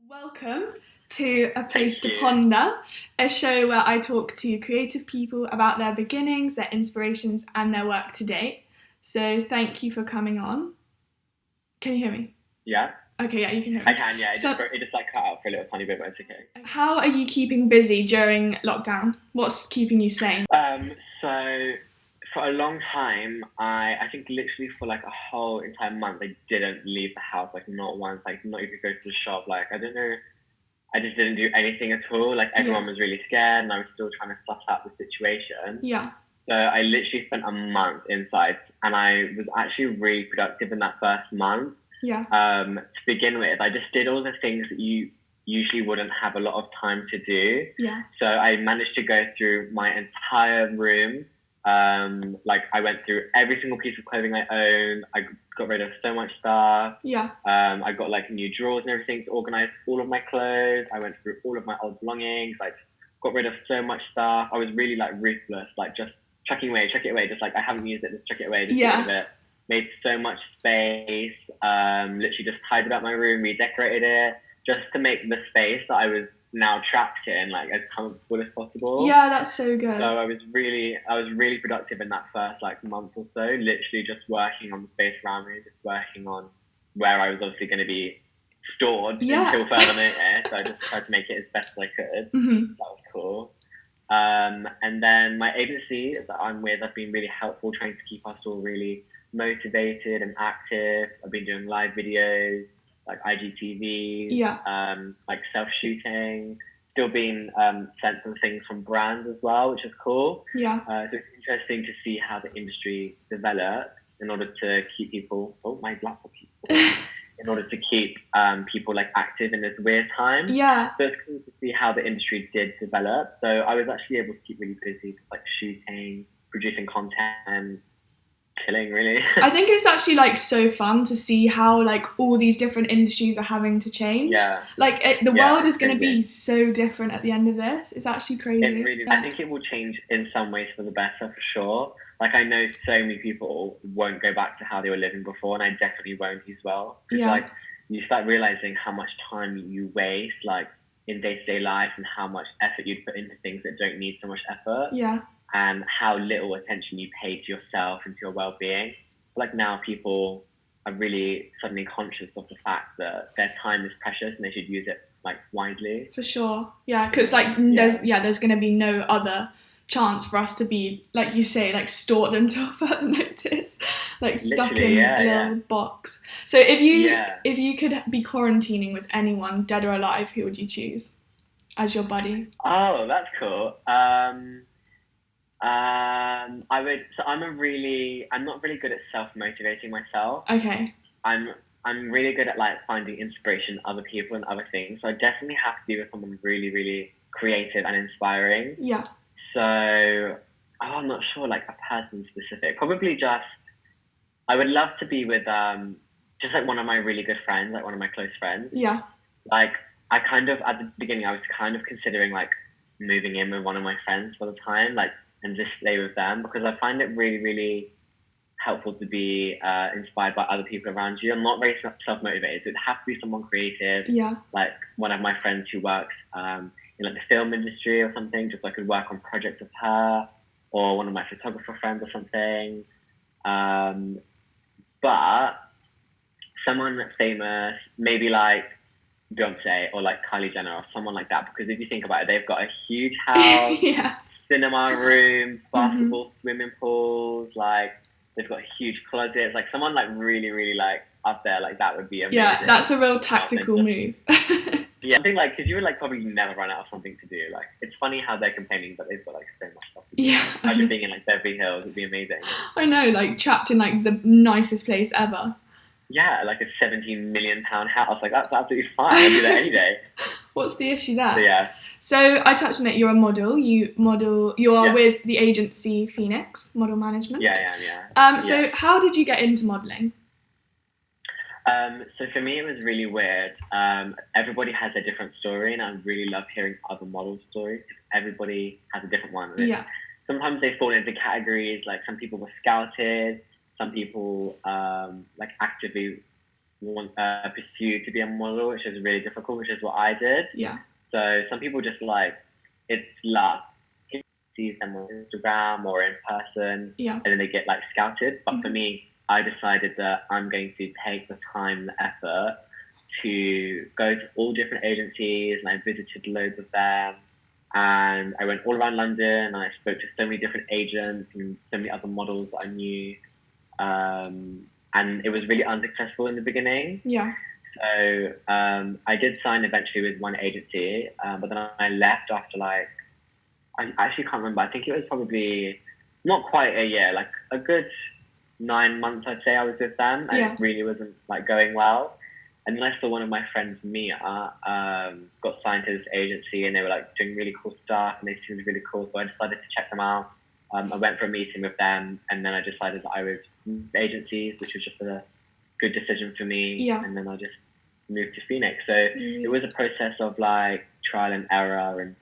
Welcome to A Place to Ponder, a show where I talk to creative people about their beginnings, their inspirations, and their work to date. So thank you for coming on. Can you hear me? Yeah. Okay, yeah, you can hear me. I can, yeah. It just like cut out for a little tiny bit, but it's okay. How are you keeping busy during lockdown? What's keeping you sane? So for a long time, I think literally for like a whole entire month, I didn't leave the house, like not once, like not even go to the shop. Like, I don't know, I just didn't do anything at all. Like everyone was really scared and I was still trying to suss out the situation. Yeah. So I literally spent a month inside and I was actually really productive in that first month. Yeah. To begin with, I just did all the things that you usually wouldn't have a lot of time to do. Yeah. So I managed to go through my entire room. Like I went through every single piece of clothing I owned. I got rid of so much stuff. Yeah. I got like new drawers and everything to organize all of my clothes. I went through all of my old belongings. Like got rid of so much stuff. I was really like ruthless, like just chuck it away. Just like I haven't used it, just chuck it away, just get rid of it. Made so much space. Literally just tidied up my room, redecorated it, just to make the space that I was now trapped in like as comfortable as possible. Yeah, that's so good. So I was really productive in that first like month or so, literally just working on the space around me, just working on where I was obviously going to be stored until further notice. So I just tried to make it as best as I could. Mm-hmm. That was cool. And then my agency that I'm with, I've been really helpful trying to keep us all really motivated and active. I've been doing live videos, like IGTV, like self-shooting, still being sent some things from brands as well, which is cool. Yeah. So it's interesting to see how the industry develops in order to keep people, in order to keep people like active in this weird time. Yeah. So it's cool to see how the industry did develop. So I was actually able to keep really busy, just like shooting, producing content, chilling really. I think it's actually like so fun to see how like all these different industries are having to change. Yeah. Like the world is going to be so different at the end of this. It's actually crazy. It really, I think it will change in some ways for the better for sure. Like I know so many people won't go back to how they were living before, and I definitely won't as well. Yeah. Like you start realizing how much time you waste like in day-to-day life and how much effort you'd put into things that don't need so much effort. Yeah. And how little attention you pay to yourself and to your well-being. Like now people are really suddenly conscious of the fact that their time is precious and they should use it like wisely. For sure. Yeah, because like there's going to be no other chance for us to be, like you say, like stored until further notice, like stuck in a little box. So if you could be quarantining with anyone, dead or alive, who would you choose as your buddy? Oh, that's cool. I would. So I'm not really good at self-motivating myself. Okay. I'm really good at like finding inspiration in other people and other things. So I definitely have to be with someone really, really creative and inspiring. Yeah. So I'm not sure, like a person specific. Probably just I would love to be with just like one of my really good friends, like one of my close friends. Yeah. Like I kind of at the beginning I was kind of considering like moving in with one of my friends for the time, like, and just stay with them because I find it really, really helpful to be inspired by other people around you. I'm not very self-motivated. So it has to be someone creative. Yeah. Like one of my friends who works in like the film industry or something, just so I could work on projects with her, or one of my photographer friends or something. But someone famous, maybe like Beyonce or like Kylie Jenner or someone like that, because if you think about it, they've got a huge house, cinema rooms, basketball, swimming pools, like they've got huge closets, like someone like really, really like up there, like that would be amazing. Yeah, that's a real tactical move. Yeah, I think like, because you would like probably never run out of something to do. Like, it's funny how they're complaining, but they've got like so much stuff to do. Yeah. Imagine being in like Beverly Hills, it'd be amazing. I know, like trapped in like the nicest place ever. Yeah, like a 17 million pound house. Like that's absolutely fine. I'd do that any day. What's the issue there? So, yeah. So I touched on it. You're a model. You are with the agency Phoenix Model Management. Yeah, I am. So how did you get into modeling? So for me, it was really weird. Everybody has a different story, and I really love hearing other models' stories. Everybody has a different one. Yeah. Sometimes they fall into categories. Like some people were scouted. Some people like actively pursue to be a model, which is really difficult, which is what I did. Yeah. So some people just like, it's luck. See them on Instagram or in person, yeah. and then they get like scouted. But for me, I decided that I'm going to take the time, the effort to go to all different agencies, and I visited loads of them. And I went all around London, and I spoke to so many different agents and so many other models that I knew. And it was really unsuccessful in the beginning. Yeah. So I did sign eventually with one agency, but then I left after like, I actually can't remember. I think it was probably not quite a year, like a good 9 months, I'd say I was with them, and it really wasn't like going well. And then I saw one of my friends, Mia, got signed to this agency, and they were like doing really cool stuff, and they seemed really cool. So I decided to check them out. I went for a meeting with them, and then I decided that I would move agencies, which was just a good decision for me. Yeah. And then I just moved to Phoenix. So it was a process of like trial and error and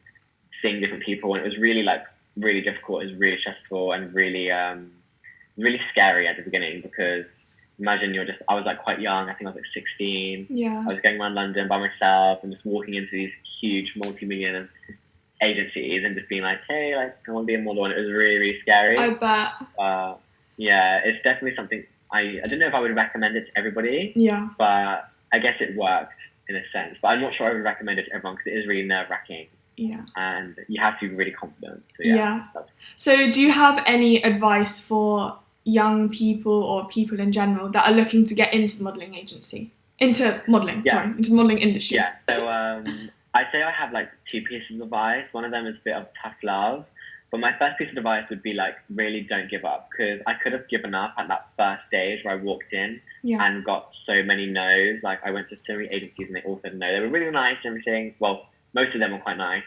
seeing different people, and it was really like really difficult. It was really stressful and really really scary at the beginning, because imagine I was like quite young. I think I was like 16. Yeah. I was going around London by myself and just walking into these huge multi-million agencies and just being like, hey, like I want to be a model, and it was really, really scary. I bet. Yeah, it's definitely something I don't know if I would recommend it to everybody. Yeah. But I guess it worked in a sense. But I'm not sure I would recommend it to everyone, because it is really nerve-wracking. Yeah. And you have to be really confident. So, yeah. So do you have any advice for young people or people in general that are looking to get into the modelling industry? Into the modelling industry. Yeah. So I'd say I have like 2 pieces of advice. One of them is a bit of tough love. But my first piece of advice would be like, really don't give up, because I could have given up at that first stage where I walked in and got so many no's. Like I went to so many agencies and they all said no. They were really nice and everything. Well, most of them were quite nice.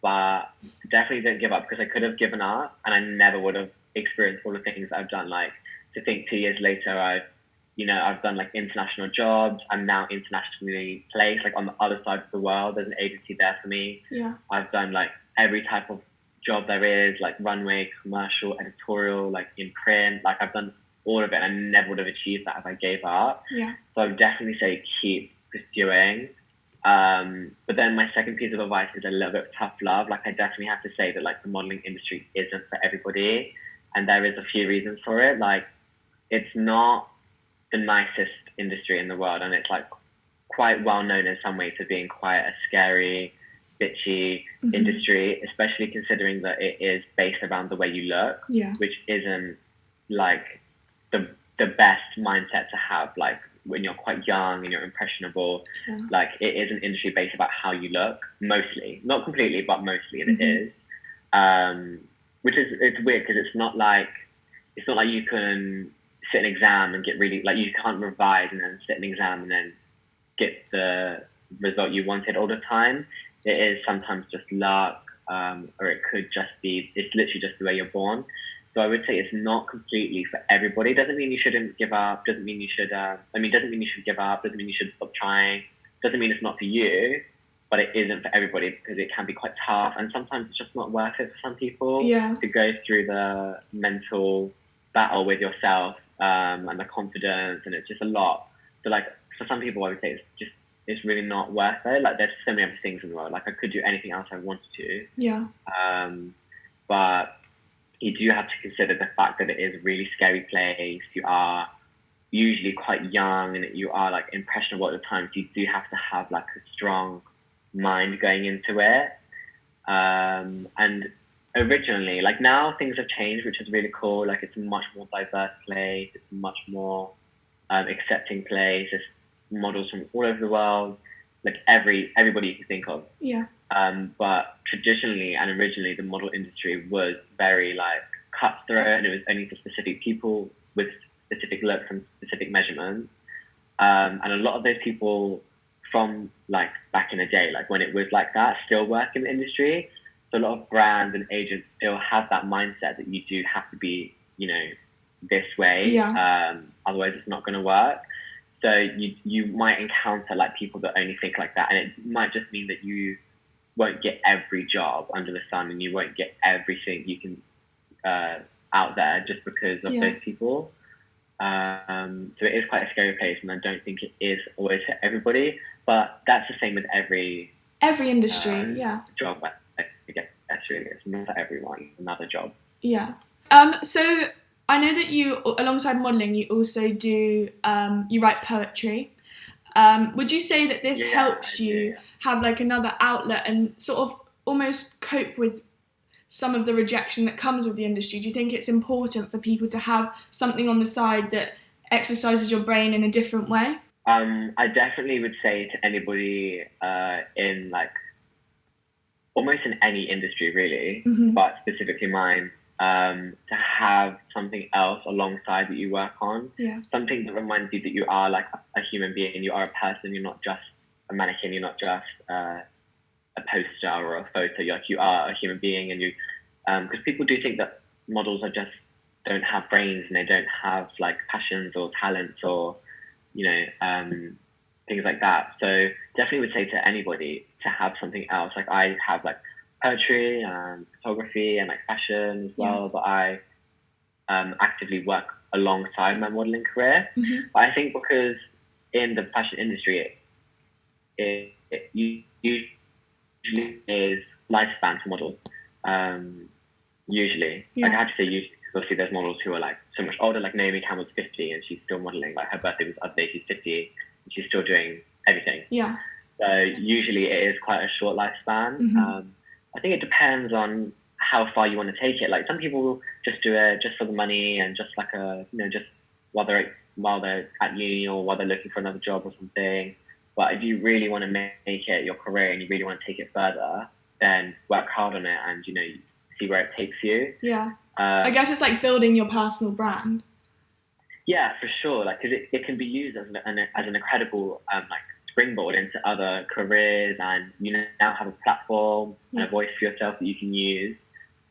But definitely don't give up, because I could have given up and I never would have experienced all the things that I've done. Like to think 2 years later, I've done like international jobs. I'm now internationally placed, like on the other side of the world. There's an agency there for me. Yeah. I've done like every type of job there is, like runway, commercial, editorial, like in print. Like I've done all of it, and I never would have achieved that if I gave up. Yeah. So I would definitely say keep pursuing. But then my second piece of advice is a little bit of tough love. Like I definitely have to say that like the modeling industry isn't for everybody, and there is a few reasons for it. Like it's not the nicest industry in the world, and it's like quite well known in some ways for being quite a scary, bitchy industry, especially considering that it is based around the way you look, which isn't like the best mindset to have, like when you're quite young and you're impressionable. Like it is an industry based about how you look, mostly, not completely, but mostly it is. Which is, it's weird, because it's not like you can sit an exam and get really, like you can't revise and then sit an exam and then get the result you wanted all the time. It is sometimes just luck, or it could just be, it's literally just the way you're born. So I would say it's not completely for everybody. Doesn't mean you shouldn't give up. Doesn't mean you should, doesn't mean you should give up. Doesn't mean you should stop trying. Doesn't mean it's not for you, but it isn't for everybody, because it can be quite tough. And sometimes it's just not worth it for some people to go through the mental battle with yourself, and the confidence, and it's just a lot. So like for some people, I would say it's really not worth it. Like there's so many other things in the world. Like I could do anything else I wanted to. Yeah. But you do have to consider the fact that it is a really scary place. You are usually quite young, and you are like impressionable at the time. So you do have to have like a strong mind going into it. And originally, like now things have changed, which is really cool. Like it's a much more diverse place. It's a much more accepting place. There's models from all over the world, like everybody you can think of. Yeah. But traditionally and originally, the model industry was very like cutthroat, and it was only for specific people with specific looks and specific measurements. And a lot of those people from like back in the day, like when it was like that, still work in the industry. So a lot of brands and agents still have that mindset that you do have to be, this way. Otherwise it's not going to work. So you might encounter like people that only think like that, and it might just mean that you won't get every job under the sun, and you won't get everything you can out there just because of those people. So it is quite a scary place, and I don't think it is always for everybody. But that's the same with every industry, job. I guess really, it's not for everyone. It's another job. Yeah. So I know that you, alongside modelling, you also do you write poetry. Would you say that this helps you have like another outlet and sort of almost cope with some of the rejection that comes with the industry? Do you think it's important for people to have something on the side that exercises your brain in a different way? I definitely would say to anybody in like almost in any industry really, but specifically mine, to have something else alongside that you work on, something that reminds you that you are like a human being, you are a person, you're not just a mannequin, you're not just a poster or a photo, you are a human being, and you, because people do think that models are just don't have brains and they don't have like passions or talents or things like that. So definitely would say to anybody to have something else. Like I have like poetry and photography and like fashion as well, but I actively work alongside my modeling career. But I think because in the fashion industry, it usually is lifespan for models. Usually, like I have to say usually, because obviously there's models who are like so much older, like Naomi Campbell's 50 and she's still modeling. Like her birthday was the other day, she's 50 and she's still doing everything. Yeah. So usually it is quite a short lifespan. I think it depends on how far you want to take it. Like some people just do it just for the money and just like just while they're at uni or while they're looking for another job or something. But if you really want to make it your career and you really want to take it further, then work hard on it and see where it takes you. Yeah. I guess it's like building your personal brand. Yeah, for sure. Like, because it can be used as an incredible like springboard into other careers, and you now have a platform and a voice for yourself that you can use.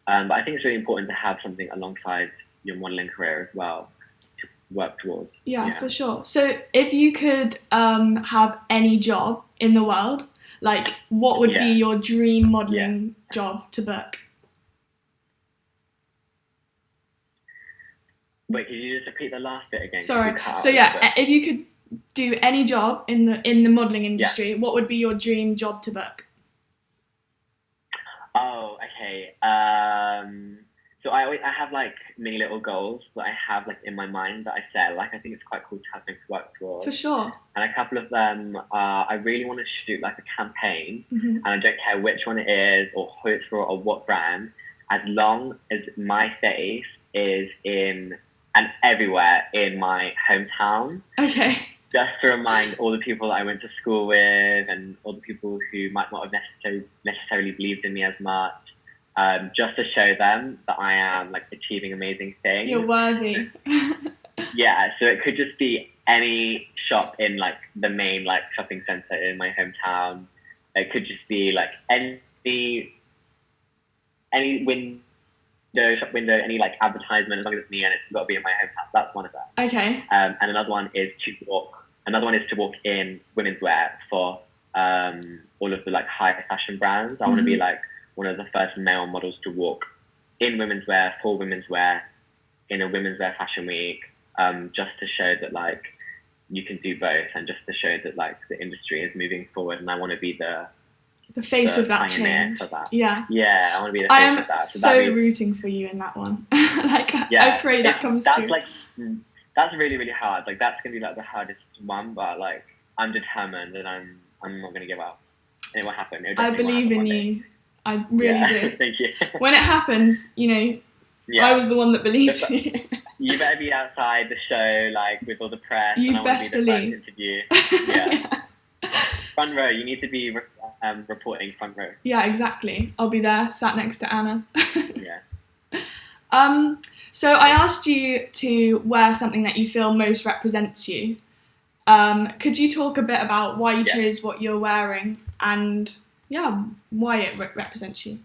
But I think it's really important to have something alongside your modelling career as well to work towards. Yeah, for sure. So if you could have any job in the world, like what would be your dream modelling job to book? Wait, could you just repeat the last bit again? Sorry. So if you could do any job in the modelling industry, what would be your dream job to book? Oh, okay. So I have like many little goals that I have like in my mind that I set. Like I think it's quite cool to have things to work towards. For sure. And a couple of them are I really want to shoot like a campaign, and I don't care which one it is or who it's for or what brand, as long as my face is in and everywhere in my hometown. Okay. Just to remind all the people that I went to school with and all the people who might not have necessarily believed in me as much, just to show them that I am like achieving amazing things. You're worthy. Yeah, so it could just be any shop in like the main like shopping center in my hometown. It could just be like any shop window, any like advertisement, as long as it's me and it's got to be in my hometown. That's one of them. Okay. And another one is to walk in women's wear for all of the like high fashion brands. I want to be like one of the first male models to walk in women's wear for women's wear in a women's wear fashion week, just to show that like you can do both and just to show that like the industry is moving forward. And I want to be the face of that change. That. Yeah. Yeah, I want to be the face of that. I am so rooting for you in that one. I pray that comes true. That's really, really hard. Like that's gonna be like the hardest one, but like I'm determined and I'm not gonna give up. And it will happen. I believe in you. I really do. Thank you. When it happens, I was the one that believed in you. You better be outside the show, like with all the press. You and I best want to be the believe. first interview. Yeah. Front row. You need to be reporting front row. Yeah, exactly. I'll be there, sat next to Anna. Yeah. So I asked you to wear something that you feel most represents you. Could you talk a bit about why you chose what you're wearing and why it represents you?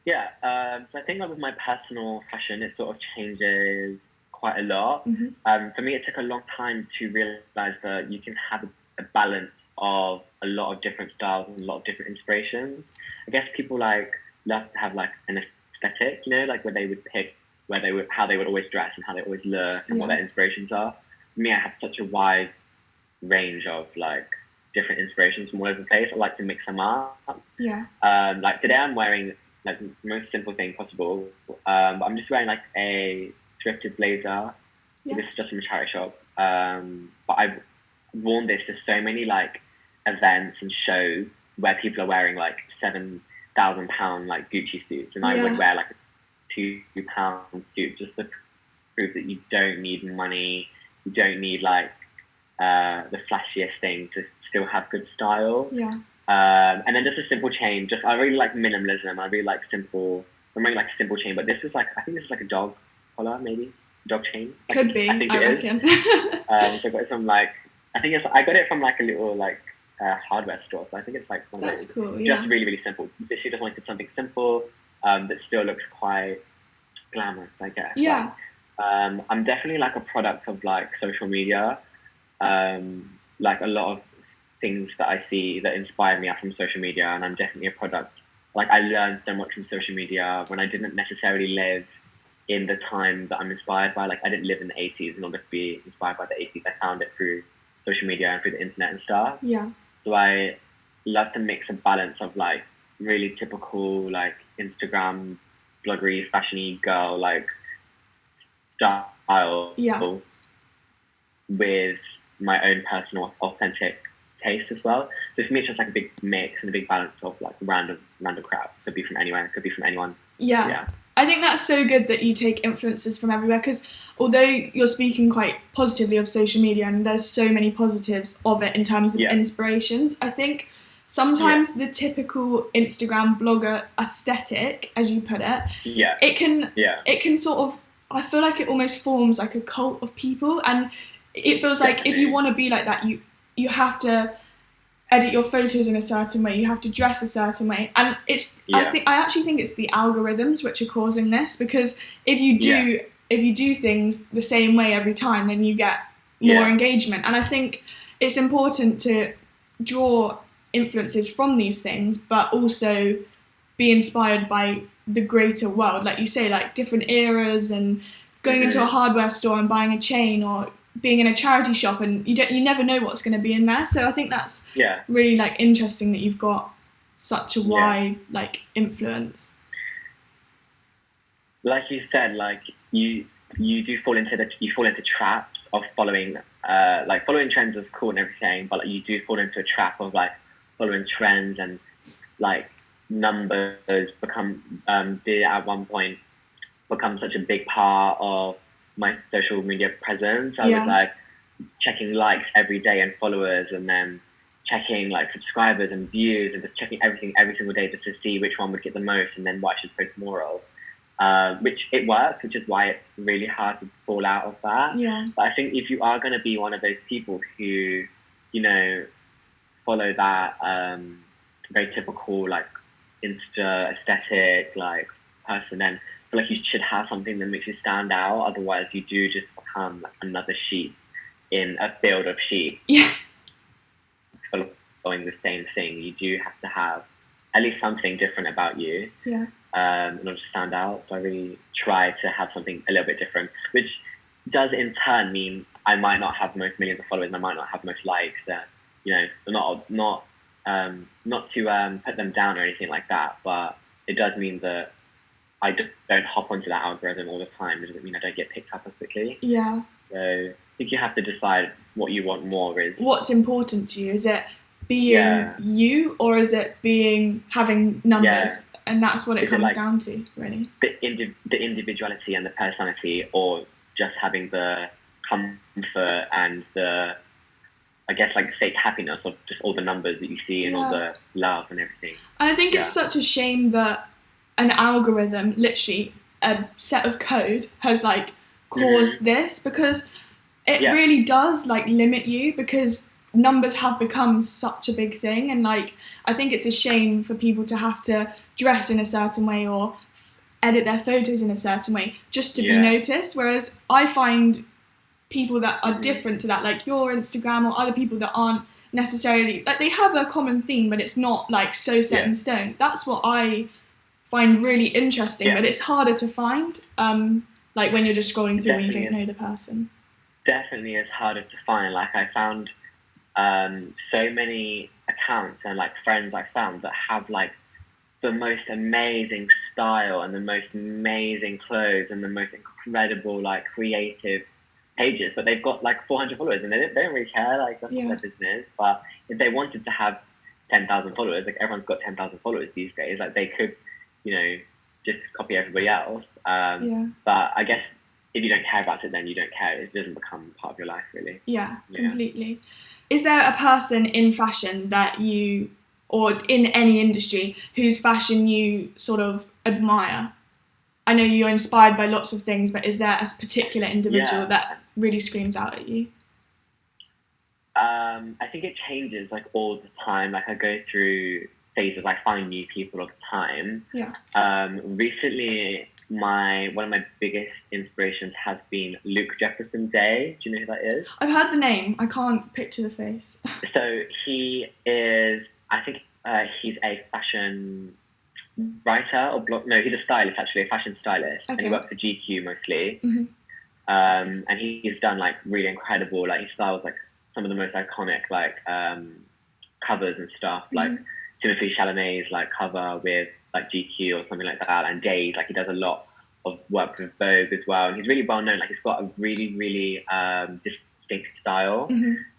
Yeah, so I think like with my personal fashion, it sort of changes quite a lot. For me, it took a long time to realise that you can have a balance of a lot of different styles and a lot of different inspirations. I guess people like love to have like an aesthetic, like where they would pick how they would always dress and how they always look and what their inspirations are. For me, I have such a wide range of like different inspirations from all over the place. I like to mix them up. Yeah. Like today I'm wearing like the most simple thing possible. But I'm just wearing like a thrifted blazer. Yeah. This is just from a charity shop. But I've worn this to so many like events and shows where people are wearing like £7,000 like Gucci suits, and I would wear like a £2 suit just to prove that you don't need money, you don't need like the flashiest thing to still have good style. Yeah. And then just a simple chain. I really like minimalism. I really like simple. I'm wearing like a simple chain, but this is like, I think this is like a dog collar, maybe dog chain. Could be. I think it reckon. So I got it from like, I got it from like a little like hardware store. So I think it's like one of those. That's cool. Yeah. Just really, really simple. She just wanted something simple that still looks quite glamorous, I guess. Yeah. Like, I'm definitely like a product of like social media. Like a lot of things that I see that inspire me are from social media, and I'm definitely a product. Like I learned so much from social media when I didn't necessarily live in the time that I'm inspired by. Like I didn't live in the 80s in order to be inspired by the 80s. I found it through social media and through the internet and stuff. Yeah. So I love to mix a balance of like really typical like Instagram bloggery, fashiony girl like style with my own personal authentic taste as well. So for me it's just like a big mix and a big balance of like random crap. Could be from anywhere, could be from anyone. Yeah. I think that's so good that you take influences from everywhere, because although you're speaking quite positively of social media and there's so many positives of it in terms of inspirations, I think sometimes the typical Instagram blogger aesthetic, as you put it, it can sort of, I feel like it almost forms like a cult of people, and it feels like if you want to be like that, you have to edit your photos in a certain way, you have to dress a certain way, and I actually think it's the algorithms which are causing this, because if you do things the same way every time, then you get more engagement. And I think it's important to draw influences from these things, but also be inspired by the greater world, like you say, like different eras, and going into a hardware store and buying a chain, or being in a charity shop, and you never know what's going to be in there. So I think that's really like interesting that you've got such a wide like influence. Like you said, like you do fall into traps of following trends is cool and everything, but like, you do fall into a trap of like following trends, and like numbers did at one point become such a big part of my social media presence. I was like checking likes every day and followers, and then checking like subscribers and views, and just checking everything every single day just to see which one would get the most and then what I should post more of. Which it works, which is why it's really hard to fall out of that. Yeah. But I think if you are going to be one of those people who, you know, follow that very typical like Insta aesthetic like person, then I feel like you should have something that makes you stand out. Otherwise, you do just become like another sheep in a field of sheep. Yeah. Following the same thing, you do have to have at least something different about you. Yeah. In order to stand out. So I really try to have something a little bit different, which does in turn mean I might not have the most millions of followers, and I might not have the most likes. You know, not to put them down or anything like that, but it does mean that I don't hop onto that algorithm all the time. It doesn't mean I don't get picked up as quickly. Yeah. So I think you have to decide what you want more is. What's important to you? Is it being you, or is it having numbers? Yeah. And that's what it comes down to, really. The individuality and the personality, or just having the comfort and the, I guess, like fake happiness of just all the numbers that you see and all the love and everything. And I think it's such a shame that an algorithm, literally a set of code, has like caused this, because it really does like limit you, because numbers have become such a big thing, and like I think it's a shame for people to have to dress in a certain way or edit their photos in a certain way just to be noticed, whereas I find people that are different to that, like your Instagram or other people that aren't necessarily like, they have a common theme but it's not like so set in stone. That's what I find really interesting, but it's harder to find. Like when you're just scrolling through when you don't know the person. Definitely is harder to find. Like I found so many accounts and like friends I found that have like the most amazing style and the most amazing clothes and the most incredible like creative pages, but they've got like 400 followers and they don't really care, like that's not their business. But if they wanted to have 10,000 followers, like everyone's got 10,000 followers these days, like they could, you know, just copy everybody else. But I guess if you don't care about it, then you don't care. It doesn't become part of your life, really. Yeah, completely. Is there a person in fashion that you, or in any industry, whose fashion you sort of admire? I know you're inspired by lots of things, but is there a particular individual that really screams out at you? I think it changes like all the time. Like I go through phases. I find new people all the time. Recently, one of my biggest inspirations has been Luke Jefferson Day. Do you know who that is? I've heard the name. I can't picture the face. So he is. I think he's a fashion writer or blog. No, he's a stylist actually, a fashion stylist, and he works for GQ mostly. And he's done like really incredible. Like he styles like some of the most iconic like covers and stuff, like Timothée Chalamet's like cover with like GQ or something like that, and Days. Like he does a lot of work with Vogue as well, and he's really well known. Like he's got a really distinct style.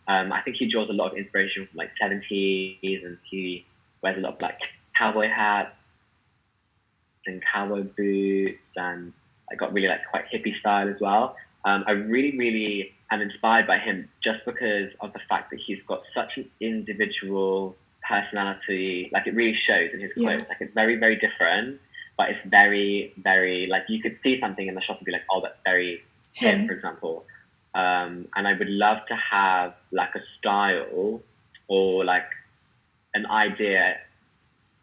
I think he draws a lot of inspiration from like 70s, and he wears a lot of like cowboy hats and cowboy boots, and I got really like quite hippie style as well. I really am inspired by him just because of the fact that he's got such an individual personality. Like it really shows in his clothes. Like it's very, very different, but it's very, very like you could see something in the shop and be like, oh, that's very him, for example. And I would love to have like a style or like an idea.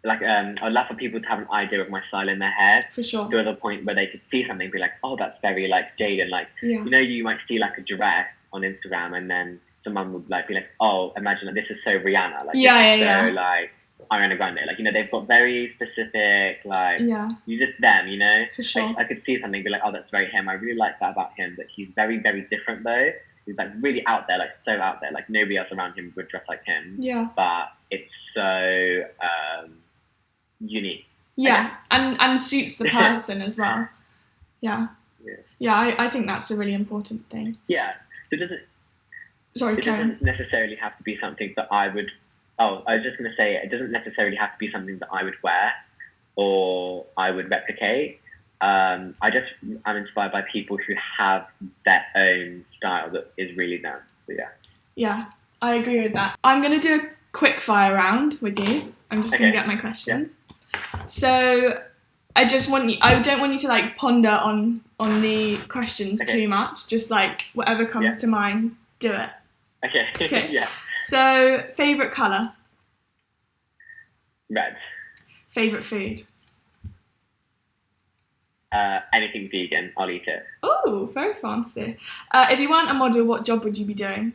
Like I'd love for people to have an idea of my style in their head. For sure. To the point where they could see something and be like, oh, that's very like Jaydon. Like, you know, you might see like a giraffe on Instagram and then someone would like be like, oh, imagine like this is so Rihanna. Like, so like Ariana Grande. Like, you know, they've got very specific, like, you just them, you know? For sure. Like, I could see something and be like, oh, that's very him. I really like that about him, that he's very, very different though. He's like really out there, like so out there. Like nobody else around him would dress like him. Yeah. But it's so unique. Yeah, and suits the person as well. Yeah. I think that's a really important thing. Yeah. So it doesn't necessarily have to be something that I would. Oh, I was just going to say it doesn't necessarily have to be something that I would wear or I would replicate. I'm inspired by people who have their own style that is really them. So yeah, I agree with that. I'm going to do a quick fire round with you. I'm just going to get my questions. So I don't want you to like ponder on the questions too much. Just like whatever comes to mind, do it. Okay. Yeah. So favourite colour? Red. Favourite food? Anything vegan, I'll eat it. Oh, very fancy. If you weren't a model, what job would you be doing?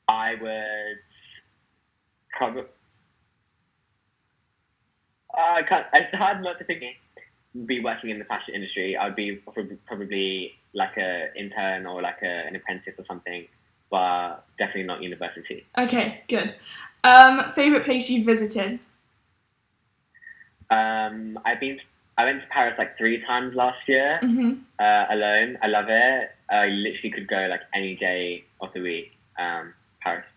I would probably. It's hard not to think. Be working in the fashion industry. I'd be probably like an intern or like an apprentice or something, but definitely not university. Okay, good. Favorite place you visited? I went to Paris like 3 times last year, alone. I love it. I literally could go like any day of the week.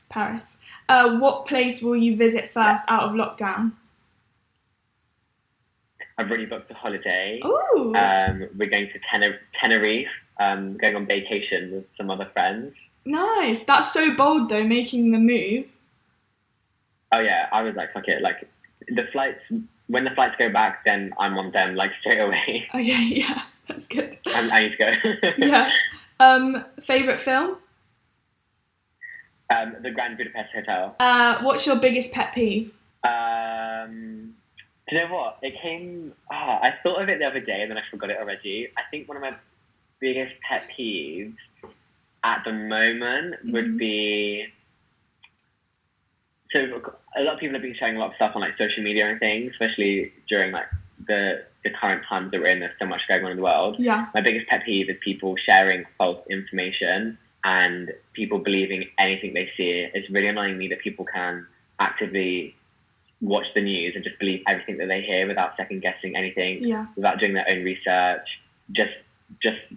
Paris. What place will you visit first out of lockdown? I've already booked a holiday. Ooh. We're going to Tenerife, going on vacation with some other friends. Nice. That's so bold though, making the move. Oh yeah, I was like, fuck it. Like when the flights go back, then I'm on them like straight away. Okay, yeah, that's good. I need to go. Yeah. Favorite film? The Grand Budapest Hotel. What's your biggest pet peeve? Do you know what? It came. I thought of it the other day and then I forgot it already. I think one of my biggest pet peeves at the moment would be. So a lot of people have been sharing a lot of stuff on like social media and things, especially during like the the current times that we're in, there's so much going on in the world. Yeah. My biggest pet peeve is people sharing false information and people believing anything they see. It's really annoying me that people can actively watch the news and just believe everything that they hear without second guessing anything, without doing their own research, just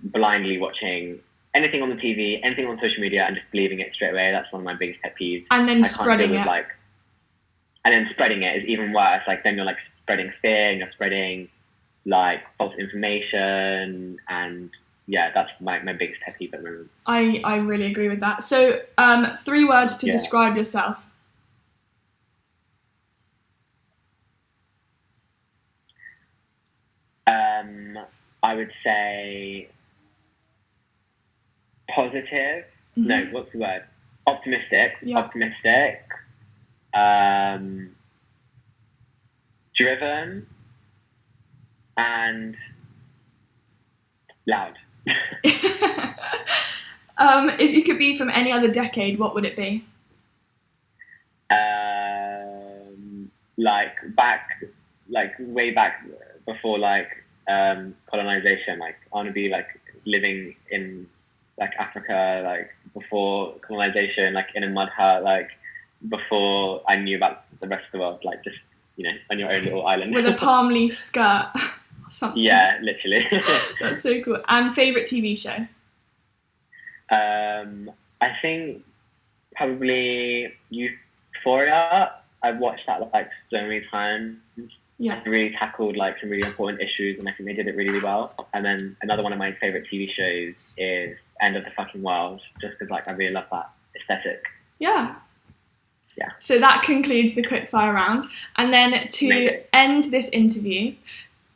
blindly watching anything on the TV, anything on social media, and just believing it straight away. That's one of my biggest pet peeves. And then spreading it. And then spreading it is even worse. Like, then you're like spreading fear, and you're spreading like false information, and yeah, that's my biggest pet peeve at the moment. I really agree with that. So 3 words to describe yourself. I would say positive. No, what's the word? Optimistic. Yeah. Optimistic. Driven. And loud. If you could be from any other decade, what would it be? Way back before colonization. Like, I want to be like living in like Africa, like before colonization, like in a mud hut, like before I knew about the rest of the world, like just, on your own little island with a palm leaf skirt or something. Yeah, literally. That's so cool. And favourite TV show? I think probably Euphoria. I've watched that like so many times. Yeah. It really tackled like some really important issues, and I think they did it really, really well. And then another one of my favourite TV shows is End of the Fucking World, just because like I really love that aesthetic. Yeah. Yeah. So that concludes the quickfire round. And then to end this interview,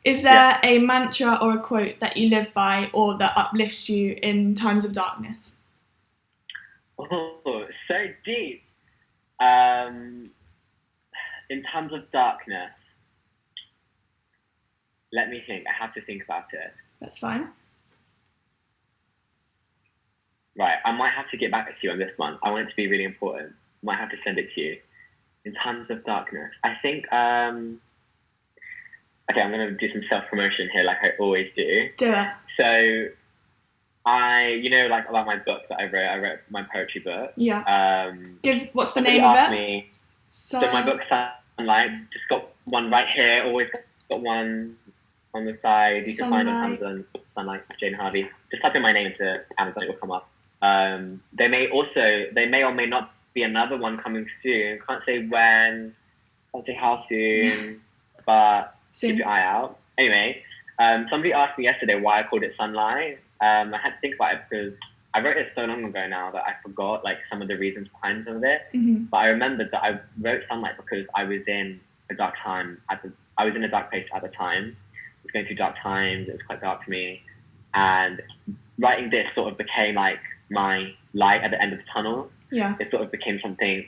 is there a mantra or a quote that you live by or that uplifts you in times of darkness? Oh, so deep. In times of darkness, let me think. I have to think about it. That's fine. Right, I might have to get back to you on this one. I want it to be really important. Might have to send it to you. In times of darkness, I think. Okay, I'm going to do some self-promotion here, like I always do. Do it. So, like about my book that I wrote my poetry book. Yeah. What's the name of it? So my book, Sunlight, just got one right here. Always got one on the side. You can find it on Amazon. Sunlight, Jaydon Harvey. Just type in my name into Amazon, it will come up. They may or may not be another one coming soon. Can't say when, can't say how soon, but keep your eye out. Anyway, somebody asked me yesterday why I called it Sunlight. I had to think about it because I wrote it so long ago now that I forgot like some of the reasons behind some of it. Mm-hmm. But I remembered that I wrote Sunlight because I was in a dark time. I was in a dark place at the time. I was going through dark times. It was quite dark for me, and writing this sort of became like my light at the end of the tunnel. Yeah. It sort of became something.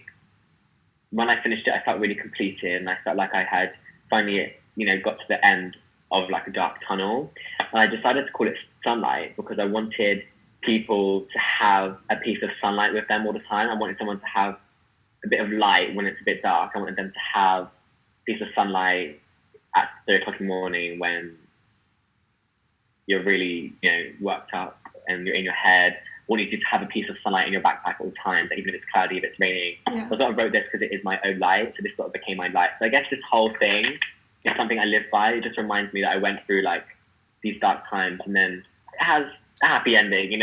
When I finished it, I felt really completed, and I felt like I had finally, got to the end of like a dark tunnel. And I decided to call it Sunlight because I wanted people to have a piece of sunlight with them all the time. I wanted someone to have a bit of light when it's a bit dark. I wanted them to have a piece of sunlight at 3 o'clock in the morning when you're really, worked up and you're in your head. I wanted you to have a piece of sunlight in your backpack all the time, that even if it's cloudy, if it's raining. Yeah. So I sort of wrote this because it is my own light, so this sort of became my light. So I guess this whole thing is something I live by. It just reminds me that I went through like these dark times, and then it has a happy ending,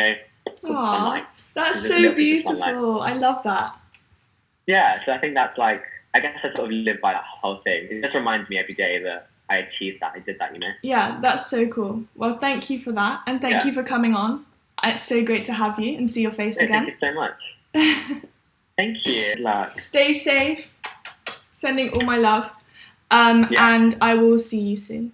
Aww, that's so beautiful. I love that. Yeah, so I think that's like, I guess I sort of live by that whole thing. It just reminds me every day that I achieved that, I did that, Yeah, that's so cool. Well, thank you for that, and thank you for coming on. It's so great to have you and see your face again. Thank you so much. Thank you. Love. Stay safe. Sending all my love. And I will see you soon.